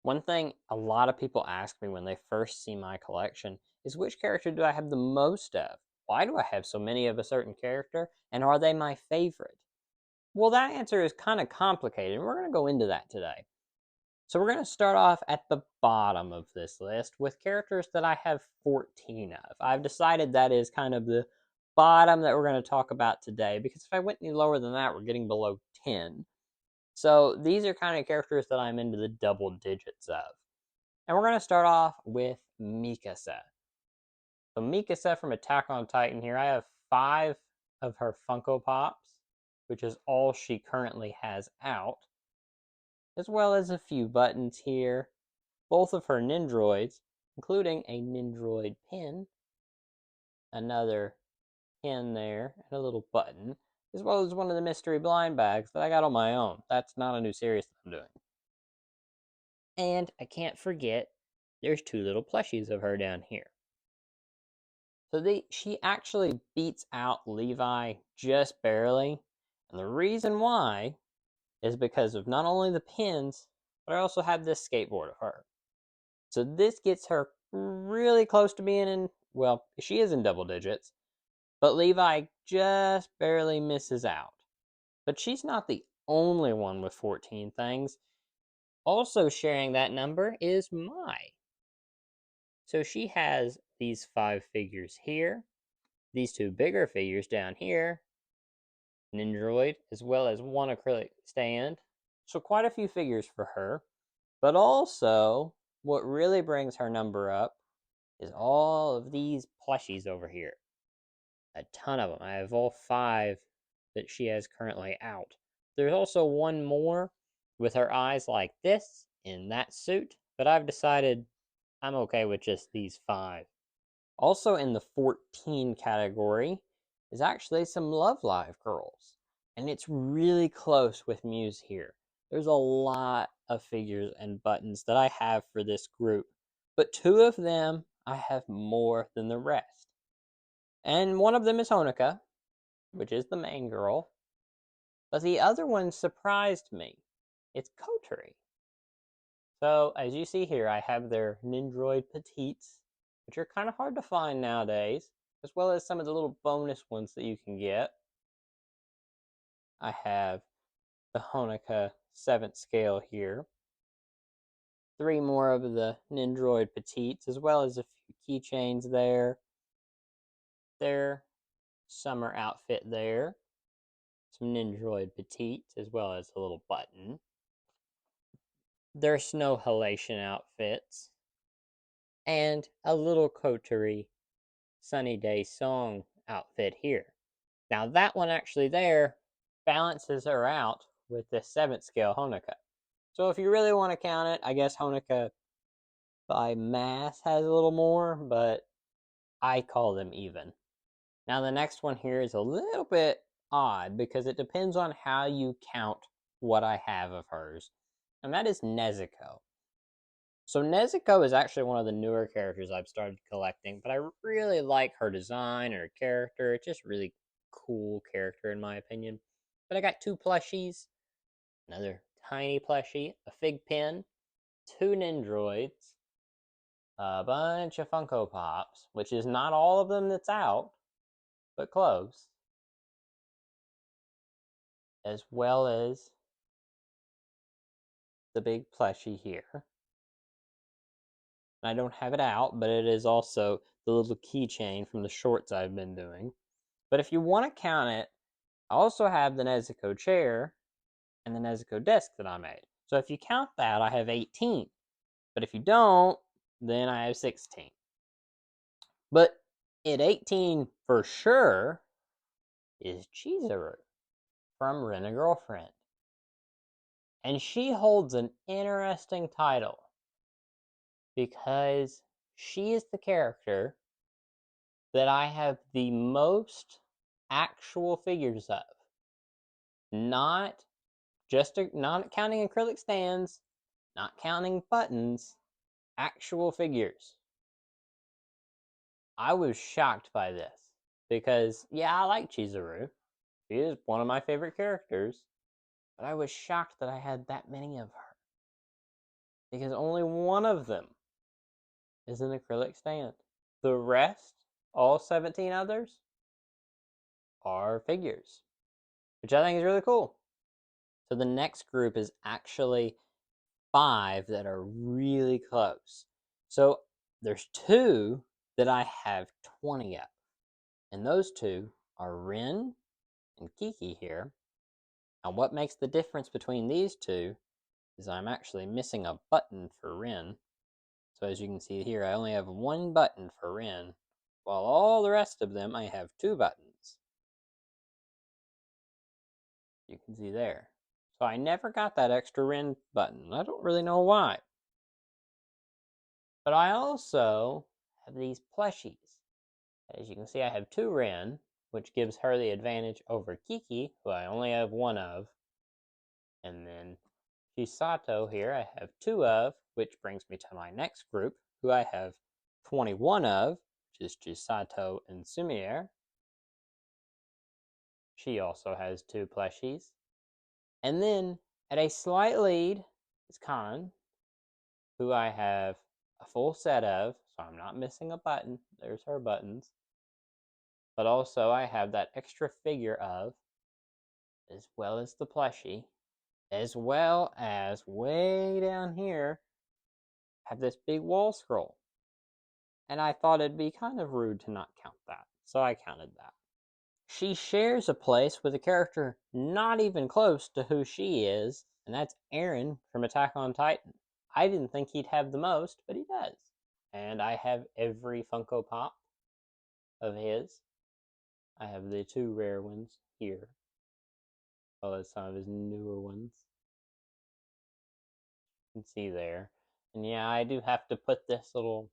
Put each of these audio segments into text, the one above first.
One thing a lot of people ask me when they first see my collection is which character do I have the most of? Why do I have so many of a certain character? And are they my favorite? Well, that answer is kind of complicated, and we're going to go into that today. So we're going to start off at the bottom of this list with characters that I have 14 of. I've decided that is kind of the bottom that we're going to talk about today, because if I went any lower than that, we're getting below 10. So these are kind of characters that I'm into the double digits of. And we're going to start off with Mikasa. So Mikasa from Attack on Titan here. I have 5 of her Funko Pops, which is all she currently has out, as well as a few buttons here, both of her Nindroids, including a Nindroid pin, another pin there, and a little button, as well as one of the mystery blind bags that I got on my own. That's not a new series that I'm doing. And I can't forget, there's 2 little plushies of her down here. So she actually beats out Levi just barely. And the reason why is because of not only the pins, but I also have this skateboard of her. So this gets her really close to being in, well, she is in double digits, but Levi just barely misses out. But she's not the only one with 14 things. Also sharing that number is Mai. So she has these 5 figures here, these 2 bigger figures down here, Nindroid, as well as 1 acrylic stand. So quite a few figures for her. But also, what really brings her number up is all of these plushies over here. A ton of them. I have all 5 that she has currently out. There's also 1 more with her eyes like this in that suit, but I've decided I'm okay with just these 5. Also in the 14 category is actually some Love Live girls. And it's really close with Muse here. There's a lot of figures and buttons that I have for this group, but 2 of them I have more than the rest. And one of them is Honoka, which is the main girl. But the other one surprised me. It's Koturi. So as you see here, I have their Nindroid Petites, which are kind of hard to find nowadays, as well as some of the little bonus ones that you can get. I have the Honoka 7th scale here, 3 more of the Nindroid Petites, as well as a few keychains there, their summer outfit there, some Nindroid Petites, as well as a little button, their snow halation outfits, and a little Koturi Sunny Day Song outfit here. Now that one actually there balances her out with the 7th scale Honoka. So if you really want to count it, I guess Honoka by mass has a little more, but I call them even. Now the next one here is a little bit odd because it depends on how you count what I have of hers, and that is Nezuko. So Nezuko is actually one of the newer characters I've started collecting, but I really like her design and her character. It's just really cool character in my opinion. But I got 2 plushies, another tiny plushie, a fig pin, 2 Nindroids, a bunch of Funko Pops, which is not all of them that's out, but close, as well as the big plushie here. I don't have it out, but it is also the little keychain from the shorts I've been doing. But if you want to count it, I also have the Nezuko chair and the Nezuko desk that I made. So if you count that, I have 18. But if you don't, then I have 16. But at 18 for sure is Chizuru from Rent a Girlfriend. And she holds an interesting title because she is the character that I have the most actual figures of. Not not counting acrylic stands, not counting buttons, actual figures. I was shocked by this because, yeah, I like Chizuru. She is one of my favorite characters, but I was shocked that I had that many of her. because only one of them is an acrylic stand. The rest, all 17 others, are figures, which I think is really cool. So the next group is actually 5 that are really close. So there's 2 that I have 20 of, and those 2 are Rin and Kiki here. Now what makes the difference between these 2 is I'm actually missing a button for Rin. So as you can see here, I only have 1 button for Rin, while all the rest of them I have 2 buttons. You can see there. So I never got that extra Rin button. I don't really know why. But I also have these plushies. As you can see, I have 2 Rin, which gives her the advantage over Kiki, who I only have 1 of. And then Chisato here I have 2 of, which brings me to my next group, who I have 21 of, which is Chisato and Sumier. She also has 2 plushies. And then, at a slight lead, is Kanan, who I have a full set of, so I'm not missing a button. There's her buttons. But also, I have that extra figure of, as well as the plushie, as well as way down here, have this big wall scroll. And I thought it'd be kind of rude to not count that, so I counted that. She shares a place with a character not even close to who she is, and that's Eren from Attack on Titan. I didn't think he'd have the most, but he does. And I have every Funko Pop of his. I have the 2 rare ones here, as well as some of his newer ones. You can see there. And yeah, I do have to put this little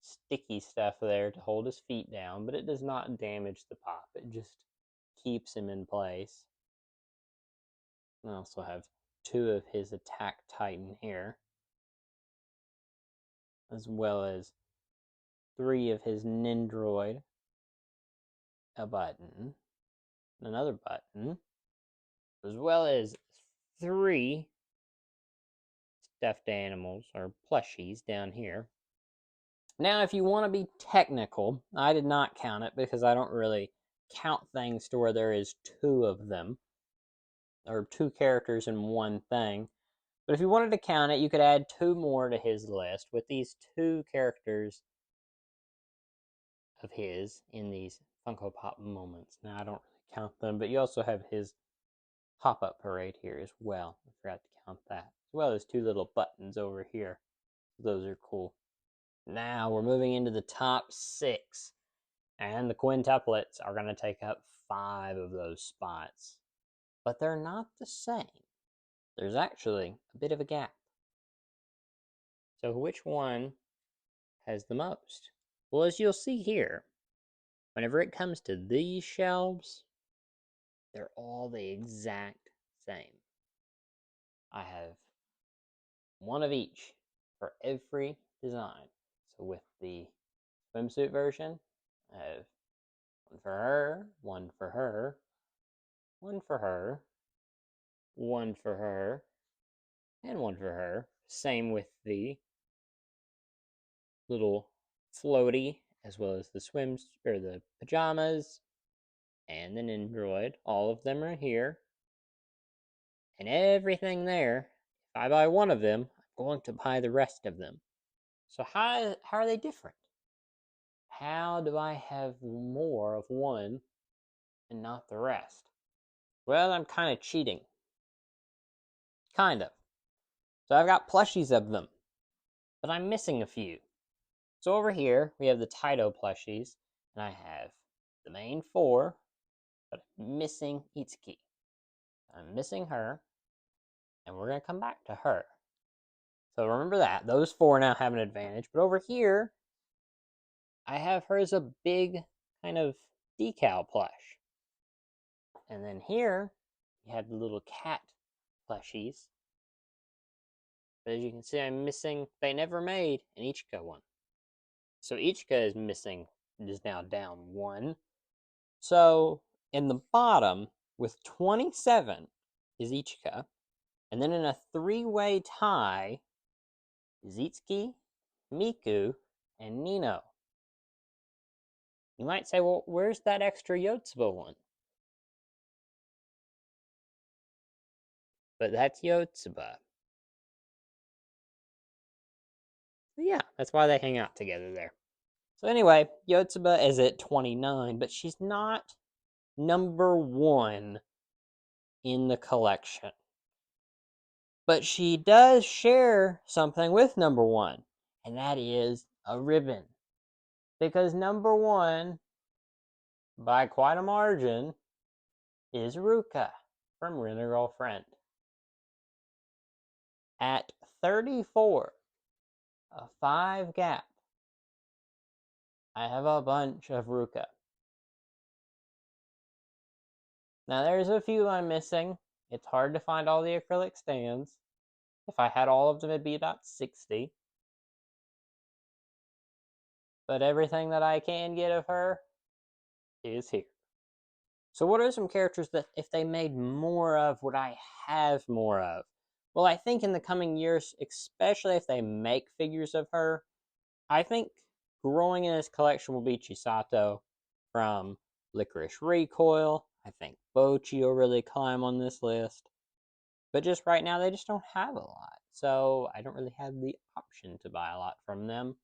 sticky stuff there to hold his feet down, but it does not damage the pop. It just keeps him in place. I also have 2 of his Attack Titan here, as well as 3 of his Nindroid, a button, another button, as well as 3 stuffed animals or plushies down here. Now, if you want to be technical, I did not count it because I don't really count things to where there is 2 of them, or 2 characters in one thing. But if you wanted to count it, you could add 2 more to his list with these 2 characters of his in these Funko Pop moments. Now, I don't really count them, but you also have his pop-up parade here as well. I forgot to count that. As well as 2 little buttons over here. Those are cool. Now, we're moving into the top 6. And the quintuplets are going to take up 5 of those spots. But they're not the same. There's actually a bit of a gap. So which one has the most? Well, as you'll see here, whenever it comes to these shelves, they're all the exact same. I have 1 of each for every design. So with the swimsuit version, I have 1 for her, 1 for her, 1 for her, 1 for her, and 1 for her. Same with the little floaty, as well as the swims or the pajamas and the Nindroid. All of them are here. And everything there, if I buy 1 of them, I'm going to buy the rest of them. So how are they different? How do I have more of one and not the rest? Well, I'm kind of cheating. Kind of. So I've got plushies of them, but I'm missing a few. So over here, we have the Taito plushies, and I have the main 4, but I'm missing Itsuki. I'm missing her, and we're going to come back to her. So remember that. Those 4 now have an advantage, but over here, I have her as a big kind of decal plush. And then here, we have the little cat plushies. But as you can see, I'm missing, they never made an Ichika one. So Ichika is missing, is now down 1. So in the bottom, with 27, is Ichika. And then in a three-way tie, Zitsuki, Miku, and Nino. You might say, well, where's that extra Yotsuba one? But that's Yotsuba. So yeah, that's why they hang out together there. So anyway, Yotsuba is at 29, but she's not number 1 in the collection. But she does share something with number 1, and that is a ribbon. Because number 1, by quite a margin, is Ruka from Rent a Girlfriend. At 34, a 5 gap, I have a bunch of Ruka. Now there's a few I'm missing. It's hard to find all the acrylic stands. If I had all of them, it'd be about 60. But everything that I can get of her is here. So what are some characters that if they made more of, would I have more of? Well, I think in the coming years, especially if they make figures of her, I think growing in this collection will be Chisato from Licorice Recoil. I think Bochi will really climb on this list. But just right now, they just don't have a lot. So I don't really have the option to buy a lot from them.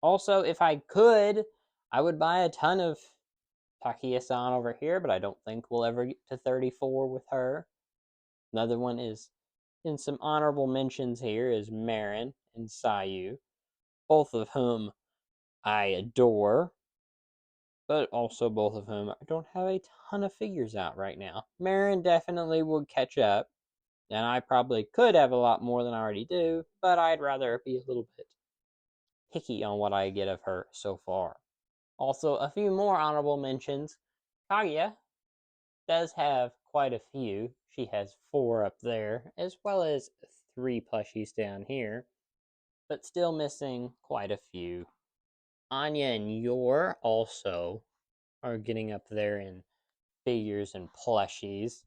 Also, if I could, I would buy a ton of Takia-san over here, but I don't think we'll ever get to 34 with her. Another one is in some honorable mentions here is Marin and Sayu, both of whom I adore, but also both of whom I don't have a ton of figures out right now. Marin definitely would catch up, and I probably could have a lot more than I already do, but I'd rather be a little bit picky on what I get of her so far. Also, a few more honorable mentions. Kaguya does have quite a few. She has 4 up there, as well as 3 plushies down here, but still missing quite a few. Anya and Yor also are getting up there in figures and plushies.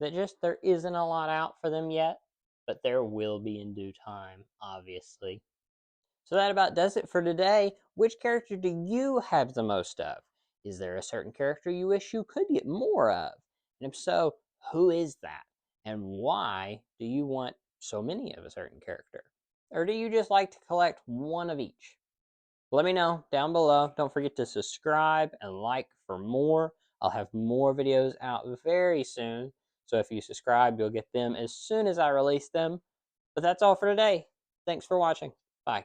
That just there isn't a lot out for them yet, but there will be in due time, obviously. So that about does it for today. Which character do you have the most of? Is there a certain character you wish you could get more of? And if so, who is that? And why do you want so many of a certain character? Or do you just like to collect one of each? Let me know down below. Don't forget to subscribe and like for more. I'll have more videos out very soon. So if you subscribe, you'll get them as soon as I release them. But that's all for today. Thanks for watching. Bye.